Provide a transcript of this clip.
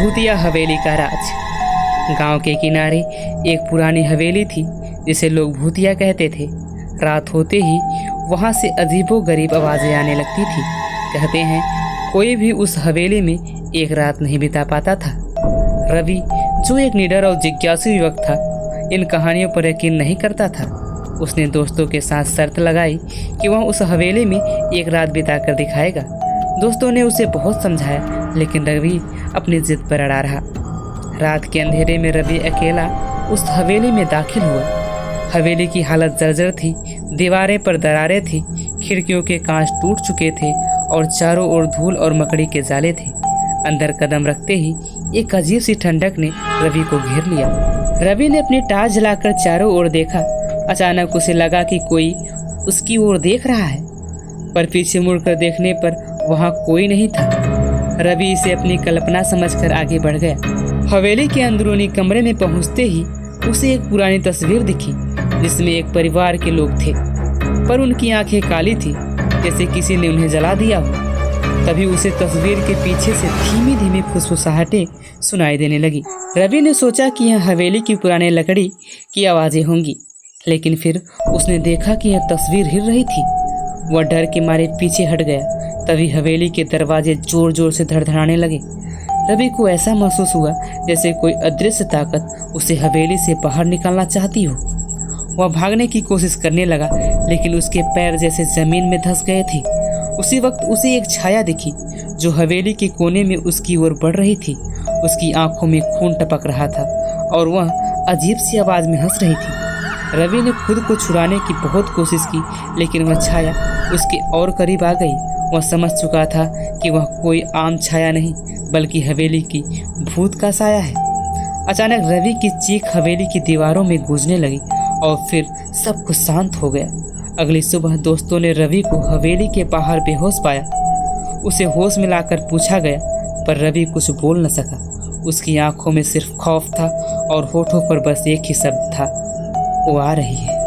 भूतिया हवेली का राज। गांव के किनारे एक पुरानी हवेली थी जिसे लोग भूतिया कहते थे। रात होते ही वहां से अजीबोगरीब आवाज़ें आने लगती थी। कहते हैं कोई भी उस हवेली में एक रात नहीं बिता पाता था। रवि, जो एक निडर और जिज्ञासु युवक था, इन कहानियों पर यकीन नहीं करता था। उसने दोस्तों के साथ शर्त लगाई कि वह उस हवेली में एक रात बिताकर दिखाएगा। दोस्तों ने उसे बहुत समझाया, लेकिन रवि अपनी जिद पर अड़ा रहा। रात के अंधेरे में रवि अकेला उस हवेली में दाखिल हुआ। हवेली की हालत जर्जर थी। दीवारें पर दरारें थी, खिड़कियों के कांच टूट चुके थे और चारों ओर धूल और मकड़ी के जाले थे। अंदर कदम रखते ही एक अजीब सी ठंडक ने रवि को घेर लिया। रवि ने अपनी टार्च जलाकर चारों ओर देखा। अचानक उसे लगा कि कोई उसकी ओर देख रहा है, पर पीछे मुड़कर देखने पर वहां कोई नहीं था। रवि इसे अपनी कल्पना समझकर आगे बढ़ गया। हवेली के अंदरूनी कमरे में पहुंचते ही उसे एक पुरानी तस्वीर दिखी जिसमें एक परिवार के लोग थे, पर उनकी आंखें काली थी, जैसे किसी ने उन्हें जला दिया हो। तभी उसे तस्वीर के पीछे से धीमी धीमी फुसफुसाहटें सुनाई देने लगी। रवि ने सोचा कि यह हवेली की पुराने लकड़ी की आवाज़ें होंगी, लेकिन फिर उसने देखा कि यह तस्वीर हिल रही थी। वह डर के मारे पीछे हट गया। तभी हवेली के दरवाजे जोर जोर से धड़धड़ाने लगे। रवि को ऐसा महसूस हुआ जैसे कोई अदृश्य ताकत उसे हवेली से बाहर निकालना चाहती हो। वह भागने की कोशिश करने लगा, लेकिन उसके पैर जैसे जमीन में धंस गए थे। उसी वक्त उसे एक छाया दिखी जो हवेली के कोने में उसकी ओर बढ़ रही थी। उसकी आंखों में खून टपक रहा था और वह अजीब सी आवाज़ में हंस रही थी। रवि ने खुद को छुड़ाने की बहुत कोशिश की, लेकिन वह छाया उसके और करीब आ गई। वह समझ चुका था कि वह कोई आम छाया नहीं, बल्कि हवेली की भूत का साया है। अचानक रवि की चीख हवेली की दीवारों में गूंजने लगी और फिर सब कुछ शांत हो गया। अगली सुबह दोस्तों ने रवि को हवेली के बाहर बेहोश पाया। उसे होश में लाकर पूछा गया, पर रवि कुछ बोल न सका। उसकी आंखों में सिर्फ खौफ था और होठों पर बस एक ही शब्द था, वो आ रही है।